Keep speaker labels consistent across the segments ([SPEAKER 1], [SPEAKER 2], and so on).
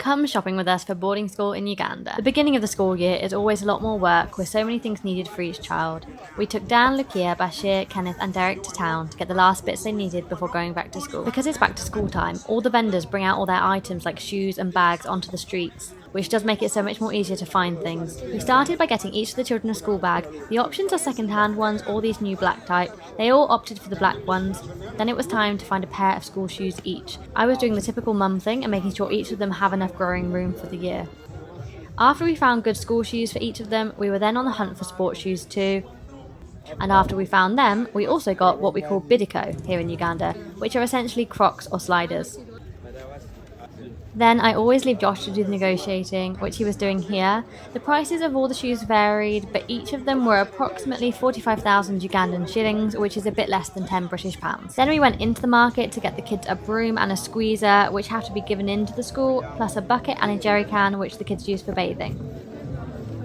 [SPEAKER 1] Come shopping with us for boarding school in Uganda. The beginning of the school year is always a lot more work with so many things needed for each child. We took Dan, Lukia, Bashir, Kenneth and Derek to town to get the last bits they needed before going back to school. Because it's back to school time, all the vendors bring out all their items like shoes and bags onto the streets, which does make it so much more easier to find things. We started by getting each of the children a school bag. The options are second-hand ones or these new black type. They all opted for the black ones. Then it was time to find a pair of school shoes each. I was doing the typical mum thing and making sure each of them have enough growing room for the year. After we found good school shoes for each of them, we were then on the hunt for sports shoes too. And after we found them, we also got what we call bidiko here in Uganda, which are essentially Crocs or sliders. Then I always leave Josh to do the negotiating, which he was doing here. The prices of all the shoes varied, but each of them were approximately 45,000 Ugandan shillings, which is a bit less than 10 British pounds. Then we went into the market to get the kids a broom and a squeezer, which have to be given into the school, plus a bucket and a jerry can, which the kids use for bathing.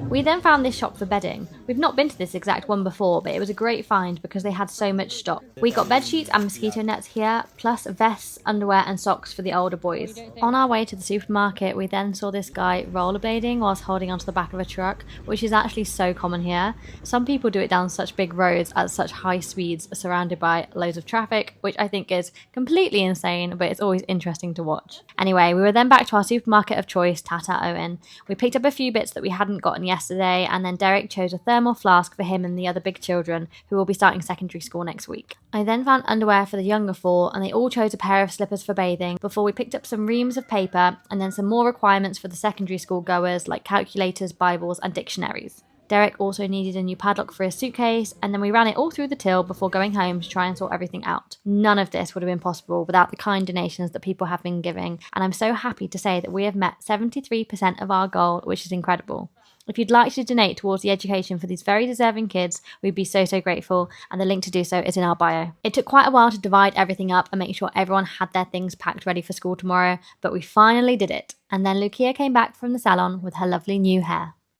[SPEAKER 1] We then found this shop for bedding. We've not been to this exact one before, but it was a great find because they had so much stock. We got bed sheets and mosquito nets here, plus vests, underwear and socks for the older boys. On our way to the supermarket, we then saw this guy rollerblading whilst holding onto the back of a truck, which is actually so common here. Some people do it down such big roads at such high speeds, surrounded by loads of traffic, which I think is completely insane, but it's always interesting to watch. Anyway, we were then back to our supermarket of choice, Tata Owen. We picked up a few bits that we hadn't gotten yesterday, and then Derek chose a thermal flask for him and the other big children who will be starting secondary school next week. I then found underwear for the younger four, and they all chose a pair of slippers for bathing before we picked up some reams of paper and then some more requirements for the secondary school goers like calculators, Bibles and dictionaries. Derek also needed a new padlock for his suitcase, and then we ran it all through the till before going home to try and sort everything out. None of this would have been possible without the kind donations that people have been giving, and I'm so happy to say that we have met 73% of our goal, which is incredible. If you'd like to donate towards the education for these very deserving kids, we'd be so grateful, and the link to do so is in our bio. It took quite a while to divide everything up and make sure everyone had their things packed ready for school tomorrow, but we finally did it. And then Lukia came back from the salon with her lovely new hair.